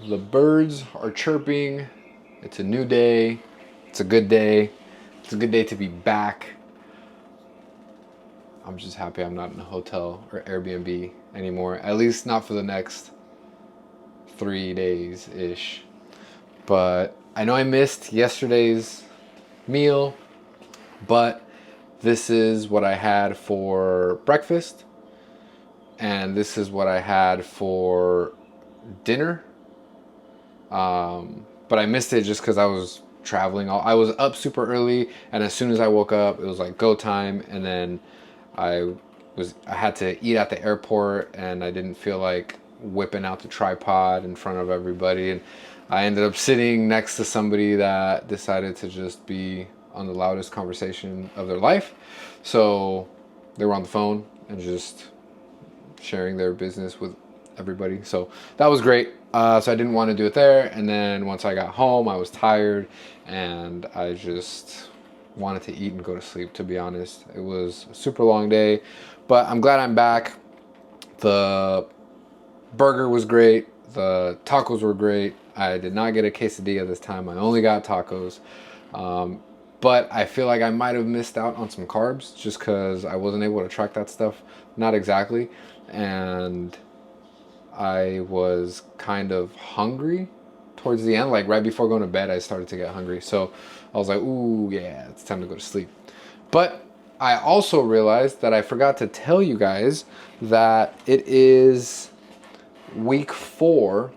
The birds are chirping. It's a new day. It's a good day. It's a good day to be back. I'm just happy I'm not in a hotel or Airbnb anymore. At least not for the next 3 days ish. But I know I missed yesterday's meal, but this is what I had for breakfast, and this is what I had for dinner. But I missed it just because I was traveling. I was up super early, and as soon as I woke up, it was like go time, and then I had to eat at the airport, and I didn't feel like whipping out the tripod in front of everybody, and I ended up sitting next to somebody that decided to just be on the loudest conversation of their life. So they were on the phone and just sharing their business with everybody. So that was great. So I didn't want to do it there. And then once I got home, I was tired and I just wanted to eat and go to sleep, to be honest. It was a super long day, but I'm glad I'm back. The burger was great. The tacos were great. I did not get a quesadilla this time. I only got tacos. But I feel like I might have missed out on some carbs just because I wasn't able to track that stuff. Not exactly. And I was kind of hungry towards the end. Like right before going to bed, I started to get hungry. So I was like, ooh, yeah, it's time to go to sleep. But I also realized that I forgot to tell you guys that it is week 4.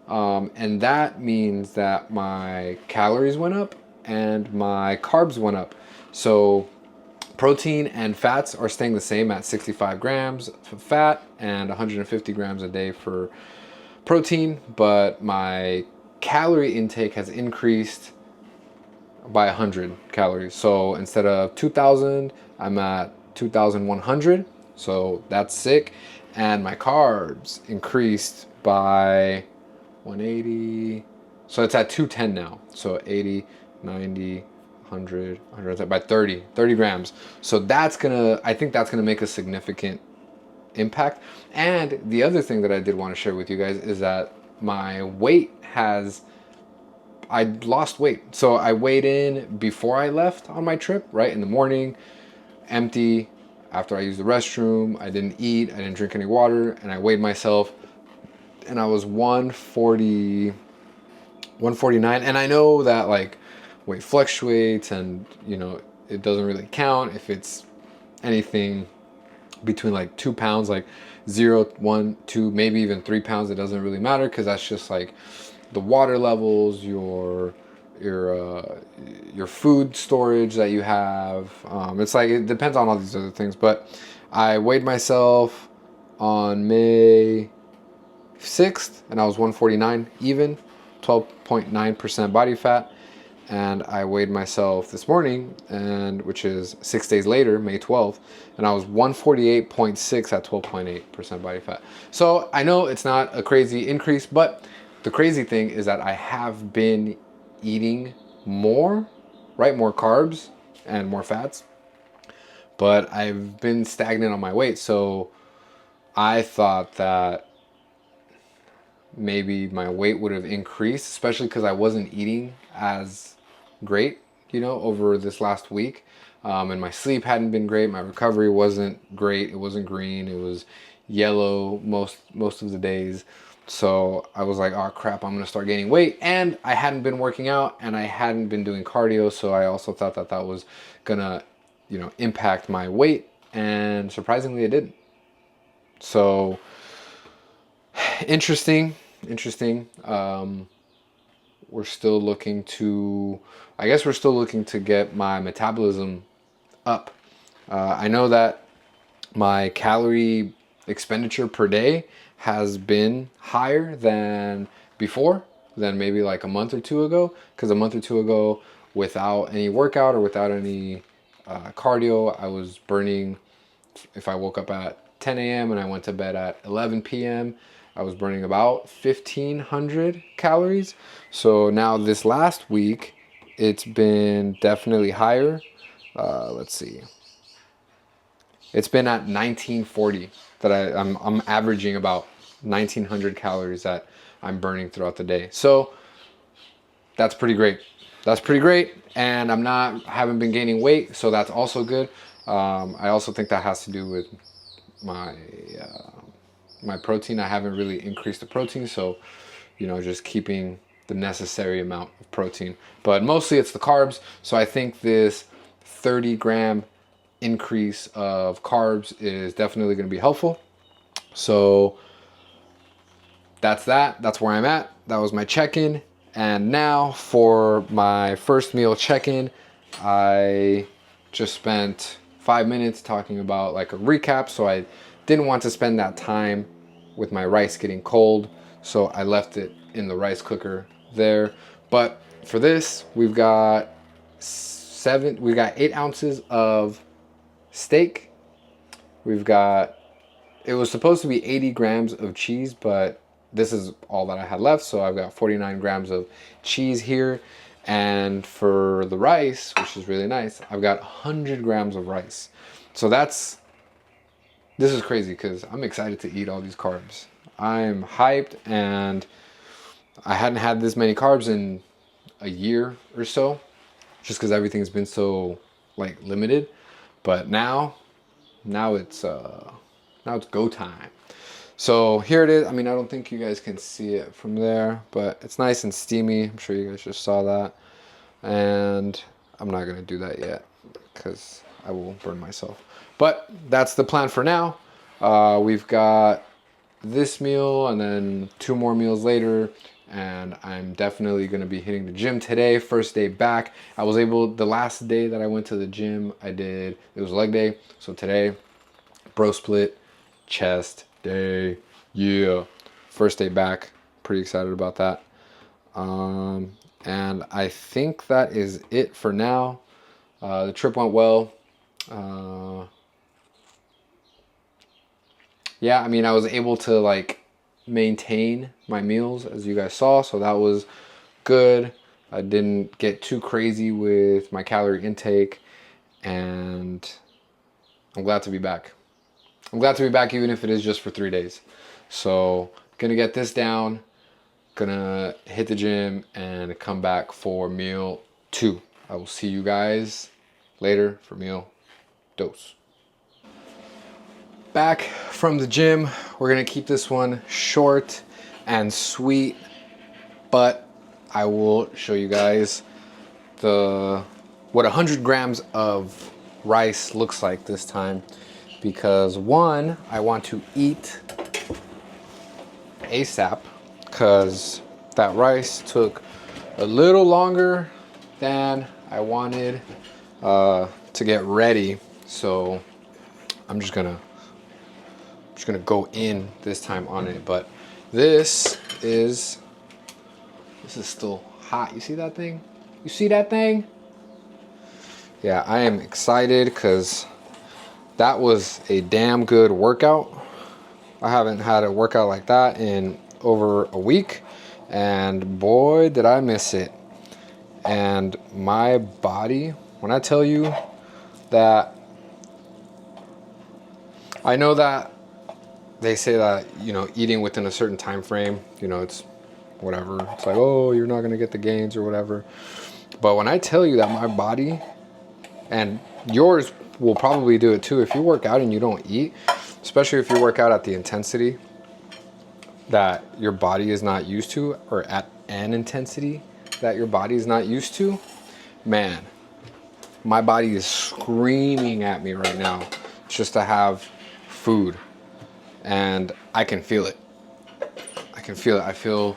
And that means that my calories went up and my carbs went up. So protein and fats are staying the same at 65 grams for fat and 150 grams a day for protein, but my calorie intake has increased by 100 calories. So instead of 2,000, I'm at 2,100. So that's sick. And my carbs increased by 180. So it's at 210 now. So 80, 90, 100, 100 by 30 grams. So I think that's gonna make a significant impact. And the other thing that I did want to share with you guys is that my weight I lost weight. So I weighed in before I left on my trip, right? In the morning, empty. After I used the restroom, I didn't eat, I didn't drink any water, and I weighed myself and I was 140, 149. And I know that like weight fluctuates and it doesn't really count if it's anything between like 2 pounds, like 0, 1, 2, maybe even 3 pounds. It doesn't really matter because that's just like the water levels, your food storage that you have. It's like it depends on all these other things. But I weighed myself on May 6th and I was 149 even, 12.9% body fat. And I weighed myself this morning, and which is 6 days later, May 12th, and I was 148.6 at 12.8% body fat. So I know it's not a crazy increase, but the crazy thing is that I have been eating more, right? More carbs and more fats, but I've been stagnant on my weight. So I thought that maybe my weight would have increased, especially because I wasn't eating as great, over this last week. And my sleep hadn't been great. My recovery wasn't great. It wasn't green. It was yellow most of the days. So I was like, oh crap, I'm gonna start gaining weight. And I hadn't been working out and I hadn't been doing cardio. So I also thought that that was gonna, impact my weight. And surprisingly, it didn't. So interesting. We're still looking to, I guess we're still looking to get my metabolism up. I know that my calorie expenditure per day has been higher than before, than maybe like a month or two ago. Because a month or two ago, without any workout or without any cardio, I was burning, if I woke up at 10 a.m. and I went to bed at 11 p.m., I was burning about 1,500 calories. So now this last week, it's been definitely higher. Let's see. It's been at 1940 that I'm averaging about 1,900 calories that I'm burning throughout the day. So that's pretty great. That's pretty great. And haven't been gaining weight, so that's also good. I also think that has to do with my my protein. I haven't really increased the protein, so just keeping the necessary amount of protein. But mostly it's the carbs. So I think this 30-gram increase of carbs is definitely going to be helpful. So that's that. That's where I'm at. That was my check-in. And now for my first meal check-in, I just spent 5 minutes talking about like a recap. So I didn't want to spend that time with my rice getting cold, so I left it in the rice cooker there. But for this, we've got 8 ounces of steak. It was supposed to be 80 grams of cheese, but this is all that I had left, so I've got 49 grams of cheese here. And for the rice, which is really nice, I've got 100 grams of rice. So this is crazy because I'm excited to eat all these carbs. I'm hyped, and I hadn't had this many carbs in a year or so, just because everything's been so like limited. But now it's go time. So here it is. I mean, I don't think you guys can see it from there, but it's nice and steamy. I'm sure you guys just saw that. And I'm not gonna do that yet because I will burn myself. But that's the plan for now. We've got this meal and then 2 more meals later, and I'm definitely going to be hitting the gym today. First day back. The last day that I went to the gym, it was leg day. So today, bro split, chest day, yeah. First day back, pretty excited about that. And I think that is it for now. The trip went well. Yeah, I mean, I was able to like maintain my meals as you guys saw, so that was good. I didn't get too crazy with my calorie intake, and I'm glad to be back. I'm glad to be back, even if it is just for 3 days. So gonna get this down, gonna hit the gym and come back for meal 2. I will see you guys later for meal dose. Back from the gym. We're gonna keep this one short and sweet, but I will show you guys what 100 grams of rice looks like this time, because one, I want to eat ASAP because that rice took a little longer than I wanted to get ready. So I'm just gonna go in this time on it. But this is still hot. You see that thing? You see that thing? Yeah, I am excited because that was a damn good workout. I haven't had a workout like that in over a week, and boy, did I miss it. And my body, when I tell you that, I know that they say that, eating within a certain time frame, it's whatever. It's like, oh, you're not going to get the gains or whatever. But when I tell you that my body, and yours will probably do it too, if you work out and you don't eat, especially if you work out at the intensity that your body is not used to, or at an intensity that your body is not used to, man, my body is screaming at me right now just to have food. And I can feel it. I feel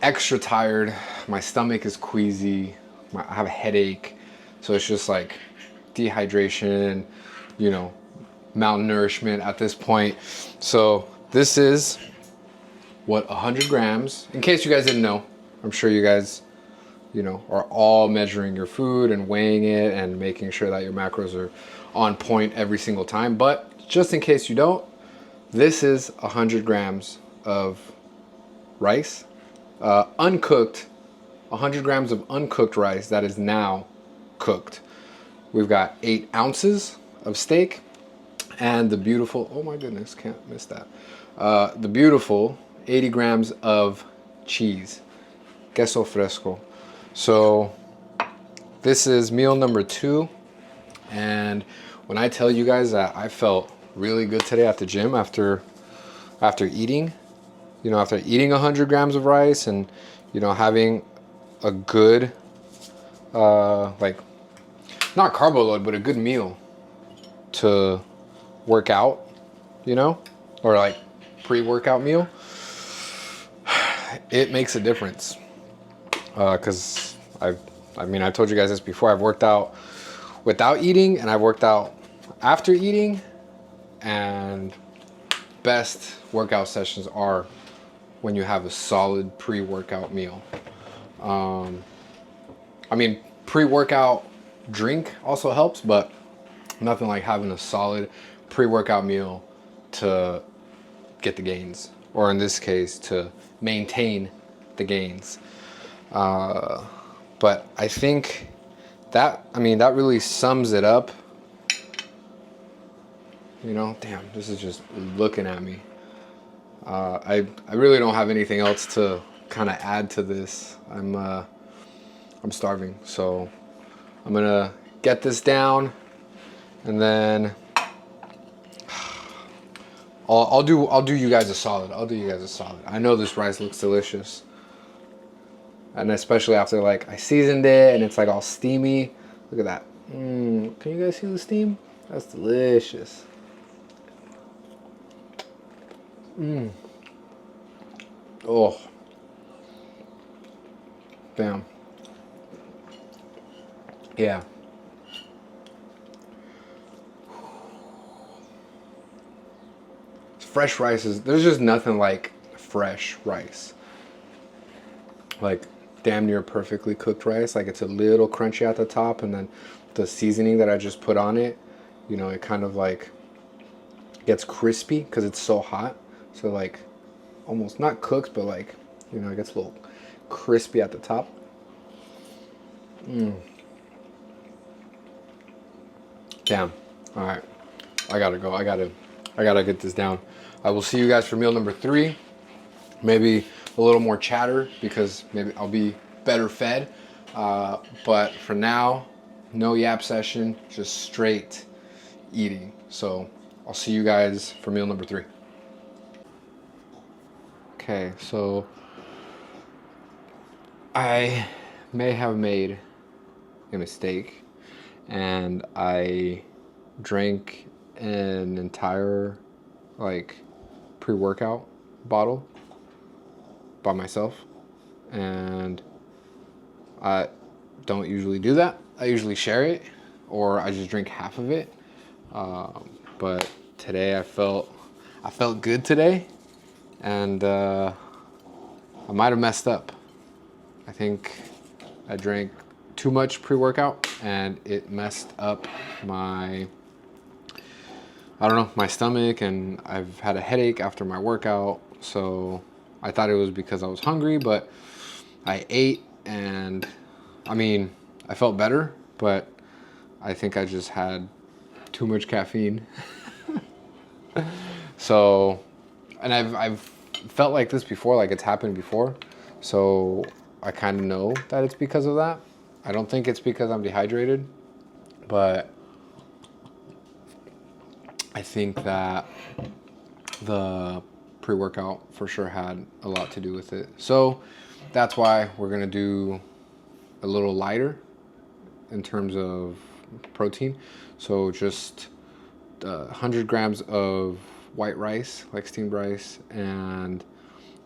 extra tired. My stomach is queasy. I have a headache. So it's just like dehydration, malnourishment at this point. So this is what 100 grams, in case you guys didn't know. I'm sure you guys, are all measuring your food and weighing it and making sure that your macros are on point every single time. But just in case you don't, this is 100 grams of rice, uncooked, 100 grams of uncooked rice that is now cooked. We've got 8 ounces of steak and the beautiful, oh my goodness, can't miss that, The beautiful 80 grams of cheese, queso fresco. So this is meal number 2, and when I tell you guys that I felt really good today at the gym after eating, after eating 100 grams of rice and having a good like, not carbo load, but a good meal to work out, or like pre-workout meal, it makes a difference. Because I told you guys this before. I've worked out without eating and I've worked out after eating, and best workout sessions are when you have a solid pre-workout meal. Pre-workout drink also helps, but nothing like having a solid pre-workout meal to get the gains, or in this case, to maintain the gains. But I think that really sums it up. Damn, this is just looking at me. I really don't have anything else to kind of add to this. I'm starving, so I'm gonna get this down, and then I'll do you guys a solid. I know this rice looks delicious, and especially after like I seasoned it and it's like all steamy. Look at that. Can you guys see the steam? That's delicious. Oh, damn. Yeah. Fresh rice there's just nothing like fresh rice. Like damn near perfectly cooked rice. Like it's a little crunchy at the top, and then the seasoning that I just put on it, it kind of like gets crispy because it's so hot. So like almost not cooked, but like, it gets a little crispy at the top. Damn. All right. I gotta go. I gotta get this down. I will see you guys for meal number 3. Maybe a little more chatter because maybe I'll be better fed. But for now, no yap session, just straight eating. So I'll see you guys for meal number 3. Okay, so I may have made a mistake, and I drank an entire like pre-workout bottle by myself, and I don't usually do that. I usually share it, or I just drink half of it. But today I felt good today, and I might have messed up. I think I drank too much pre-workout, and it messed up my stomach, and I've had a headache after my workout. So I thought it was because I was hungry, but I ate, and I felt better, but I think I just had too much caffeine. So, and I've felt like this before, like it's happened before. So I kind of know that it's because of that. I don't think it's because I'm dehydrated, but I think that the pre-workout for sure had a lot to do with it. So that's why we're gonna do a little lighter in terms of protein. So just 100 grams of white rice, like steamed rice, and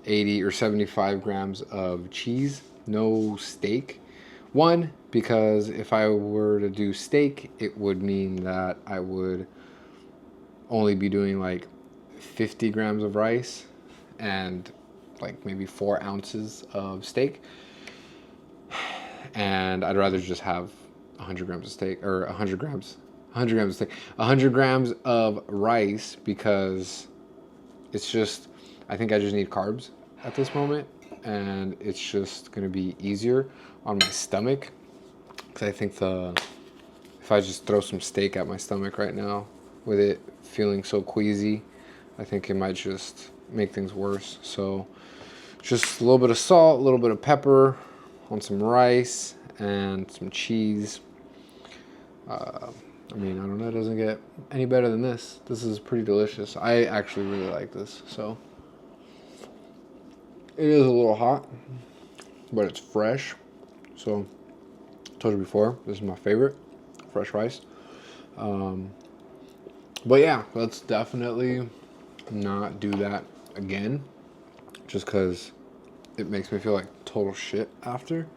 80 or 75 grams of cheese. No steak. One, because if I were to do steak, it would mean that I would only be doing like 50 grams of rice and like maybe 4 ounces of steak. And I'd rather just have 100 grams of steak, or 100 grams of steak, 100 grams of rice, because it's just, I think I just need carbs at this moment, and it's just gonna be easier on my stomach, because I think if I just throw some steak at my stomach right now with it feeling so queasy, I think it might just make things worse. So just a little bit of salt, a little bit of pepper on some rice and some cheese. I mean, I don't know, it doesn't get any better than this. This is pretty delicious. I actually really like this. So it is a little hot, but it's fresh. So I told you before, this is my favorite, fresh rice. But yeah, let's definitely not do that again, just because it makes me feel like total shit after.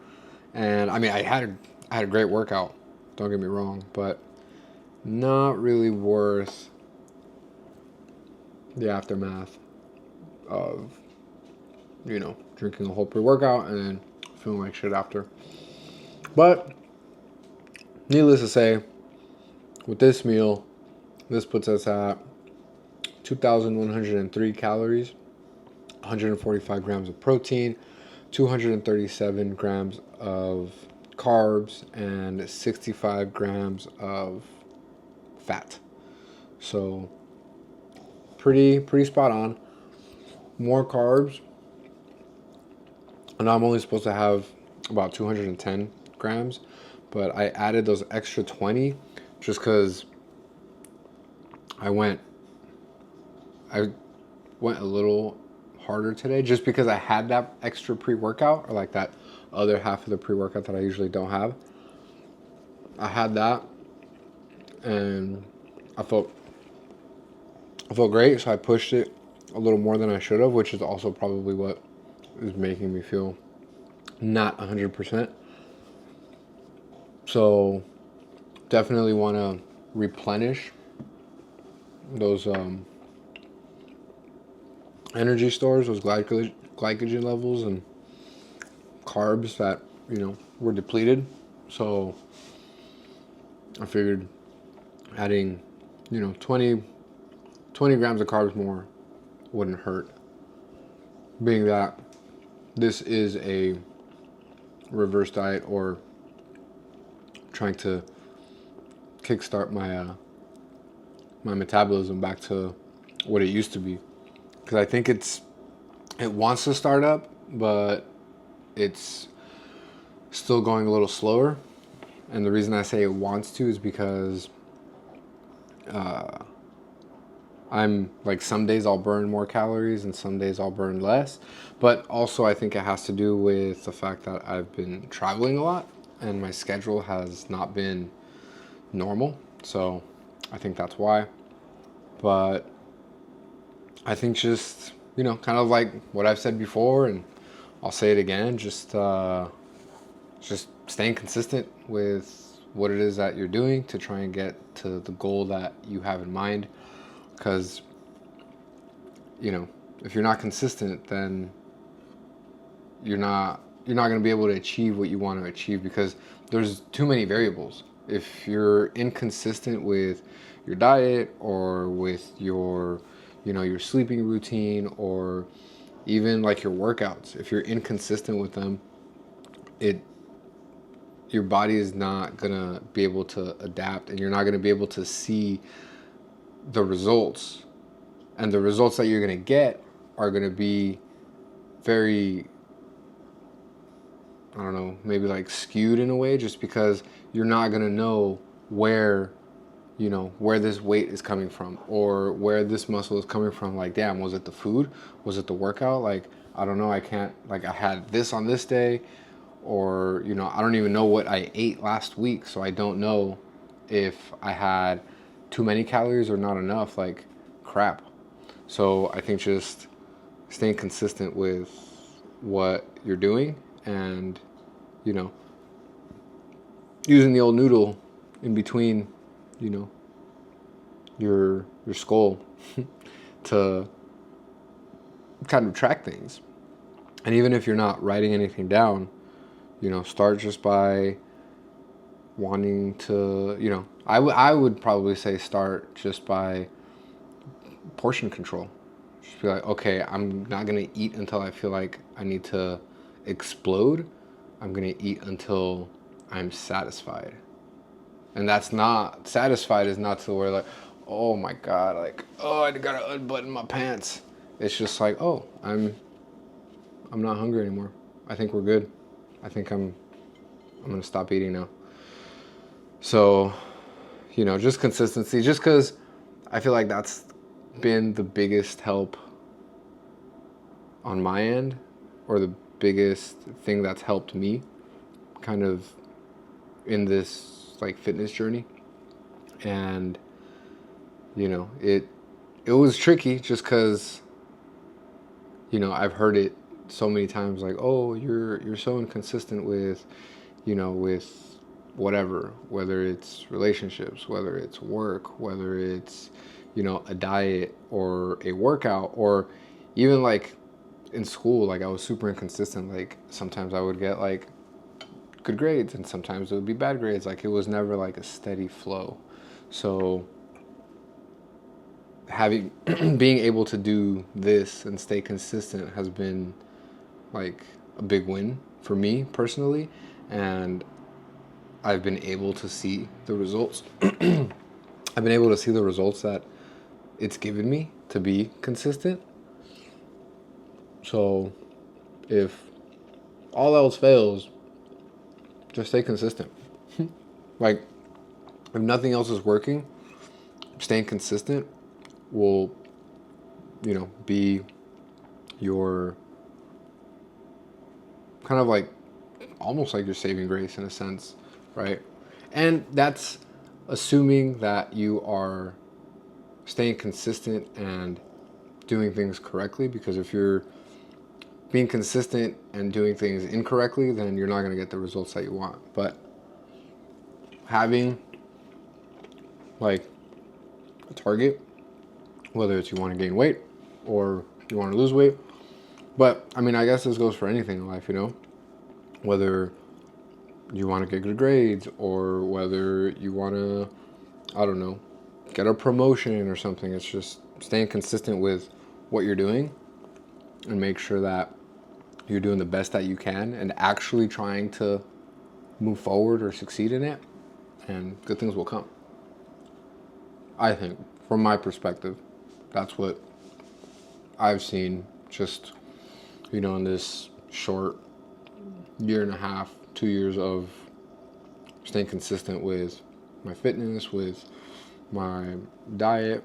And I mean, I had a great workout, don't get me wrong, but not really worth the aftermath of, you know, drinking a whole pre-workout and then feeling like shit after. But needless to say, with this meal, this puts us at 2,103 calories, 145 grams of protein, 237 grams of carbs, and 65 grams of fat. So pretty spot on. More carbs, and I'm only supposed to have about 210 grams, but I added those extra 20 just because I went a little harder today, just because I had that extra pre-workout, or like that other half of the pre-workout that I usually don't have. I had that and I felt great, so I pushed it a little more than I should have, which is also probably what is making me feel not 100%. So definitely want to replenish those energy stores, those glycogen levels and carbs that, you know, were depleted. So I figured adding, you know, 20 grams of carbs more wouldn't hurt, being that this is a reverse diet, or trying to kickstart my my metabolism back to what it used to be, because I think it wants to start up, but it's still going a little slower. And the reason I say it wants to is because I'm like, some days I'll burn more calories and some days I'll burn less. But also I think it has to do with the fact that I've been traveling a lot and my schedule has not been normal. So I think that's why. But I think just, you know, kind of like what I've said before, and I'll say it again, just staying consistent with what it is that you're doing to try and get to the goal that you have in mind. Because, you know, if you're not consistent, then you're not going to be able to achieve what you want to achieve, because there's too many variables. If you're inconsistent with your diet, or with your, you know, your sleeping routine, or even like your workouts, if you're inconsistent with them, your body is not going to be able to adapt, and you're not going to be able to see the results. And the results that you're going to get are going to be very, I don't know, maybe like skewed in a way, just because you're not going to know where, you know, where this weight is coming from, or where this muscle is coming from. Like, damn, was it the food? Was it the workout? Like, I don't know. I can't, like, I had this on this day, or, you know, I don't even know what I ate last week. So I don't know if I had too many calories or not enough. Like, crap. So I think just staying consistent with what you're doing, and, you know, using the old noodle in between, you know, your skull to kind of track things. And even if you're not writing anything down, you know, start just by wanting to, you know, I would probably say start just by portion control. Just be like, okay, I'm not going to eat until I feel like I need to explode. I'm going to eat until I'm satisfied. And that's not, satisfied is not to where like, oh my God, like, oh, I gotta unbutton my pants. it's just like, oh, I'm not hungry anymore. I think we're good. I think I'm gonna stop eating now. So, just consistency. Just because I feel like that's been the biggest help on my end, or the biggest thing that's helped me kind of in this like fitness journey. And it was tricky just because I've heard it so many times, like, oh, you're so inconsistent with with whatever, whether it's relationships, whether it's work, whether it's a diet or a workout, or even like in school. Like, I was super inconsistent. Like, sometimes I would get like good grades and sometimes it would be bad grades. Like, it was never like a steady flow. So having being able to do this and stay consistent has been like a big win for me personally, and I've been able to see the results. I've been able to see the results that it's given me to be consistent. So if all else fails, just stay consistent. Like, if nothing else is working, staying consistent will, be your kind of like almost like your saving grace in a sense, right? And that's assuming that you are staying consistent and doing things correctly, because if you're being consistent and doing things incorrectly, then you're not going to get the results that you want. But having like a target, whether it's you want to gain weight or you want to lose weight, but I mean, I guess this goes for anything in life, whether you want to get good grades or whether you want to, I don't know, get a promotion or something. It's just staying consistent with what you're doing and make sure that you're doing the best that you can and actually trying to move forward or succeed in it, and good things will come. I think, from my perspective, that's what I've seen just, in this short year and a half, 2 years of staying consistent with my fitness, with my diet.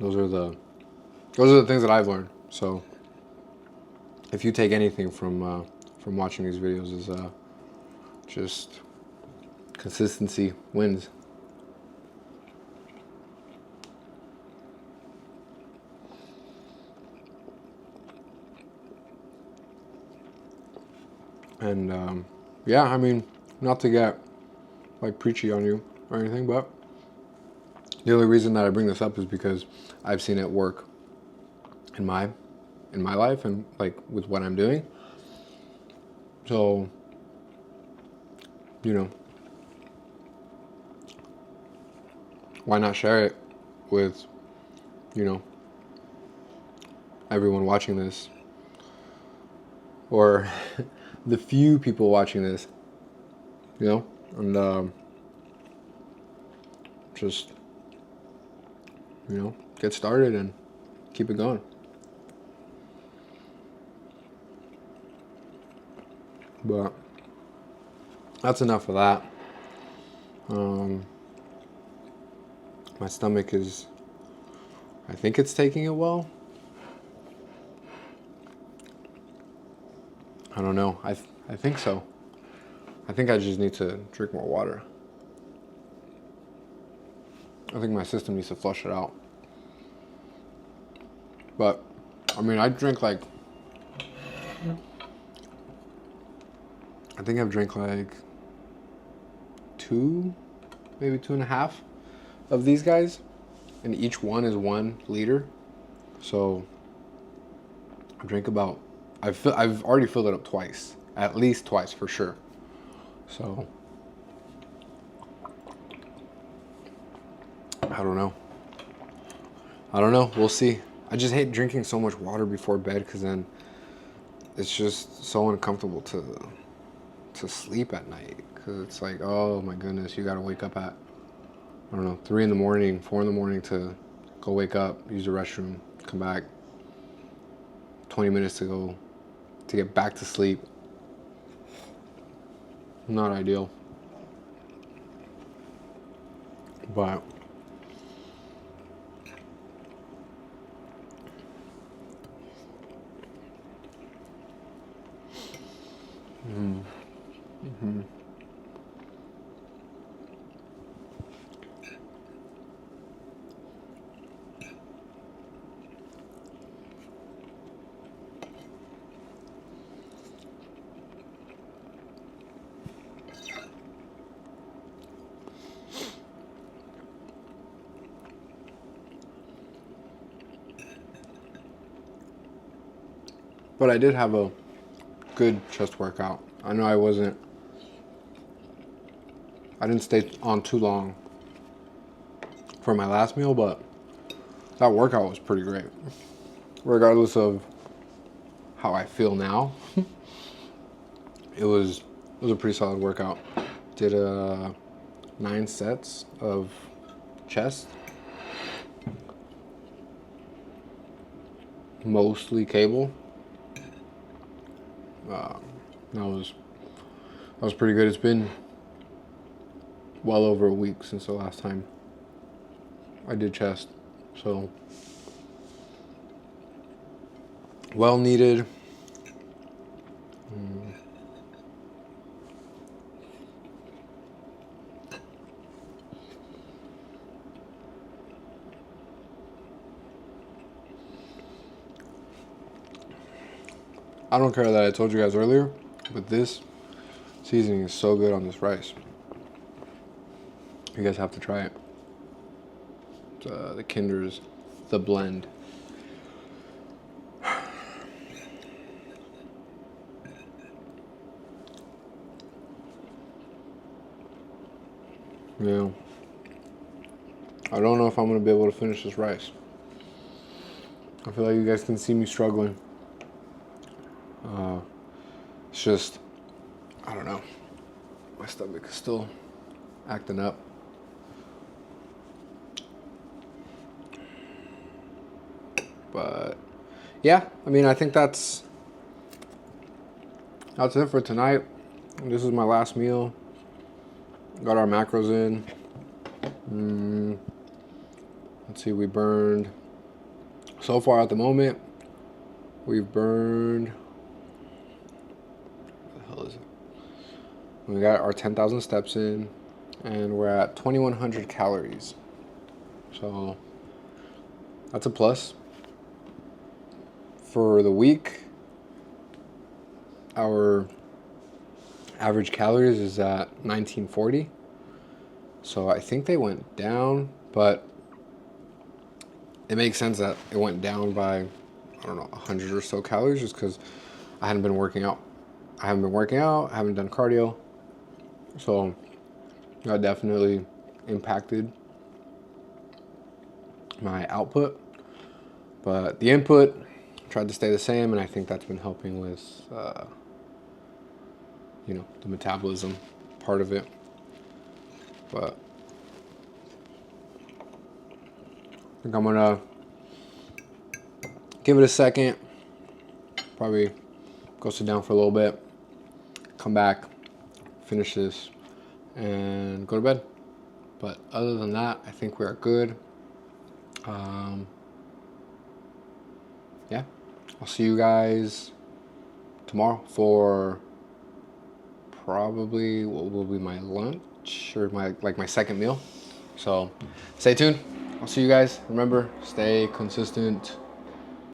Those are the things that I've learned. So if you take anything from watching these videos, is just consistency wins. And yeah, I mean, not to get like preachy on you or anything, but the only reason that I bring this up is because I've seen it work in my life and like with what I'm doing. So, why not share it with, everyone watching this, or the few people watching this, and just, get started and keep it going. But that's enough of that. My stomach is, I think it's taking it well. I don't know. I think so. I think I just need to drink more water. I think my system needs to flush it out. But, I mean, I drink like, I think I've drank like 2, maybe 2.5 of these guys, and each one is 1 liter. So I drink about, I've already filled it up twice, at least twice for sure. So I don't know. We'll see. I just hate drinking so much water before bed, because then it's just so uncomfortable to sleep at night, because it's like, oh my goodness, you gotta wake up at, I don't know, 3 in the morning, 4 in the morning to go wake up, use the restroom, come back, 20 minutes to go to get back to sleep. Not ideal. But I did have a good chest workout. I know I didn't stay on too long for my last meal, but that workout was pretty great. Regardless of how I feel now, it was a pretty solid workout. Did 9 sets of chest, mostly cable. That was pretty good. It's been well over a week since the last time I did chest, so well needed. I don't care that I told you guys earlier, but this seasoning is so good on this rice. You guys have to try it. The Kinder's The Blend. Yeah. I don't know if I'm going to be able to finish this rice. I feel like you guys can see me struggling. It's just, I don't know. My stomach is still acting up. But yeah, I mean, I think that's it for tonight. This is my last meal. Got our macros in. Let's see, we burned, so far at the moment, we've burned, what the hell is it? We got our 10,000 steps in, and we're at 2,100 calories. So that's a plus. For the week, our average calories is at 1940. So I think they went down, but it makes sense that it went down by, I don't know, 100 or so calories, just because I hadn't been working out. I haven't done cardio. So that definitely impacted my output. But the input tried to stay the same, and I think that's been helping with, the metabolism part of it. But I think I'm gonna give it a second, probably go sit down for a little bit, come back, finish this, and go to bed. But other than that, I think we are good. Yeah, I'll see you guys tomorrow for probably what will be my lunch or my second meal. So stay tuned. I'll see you guys. Remember, stay consistent.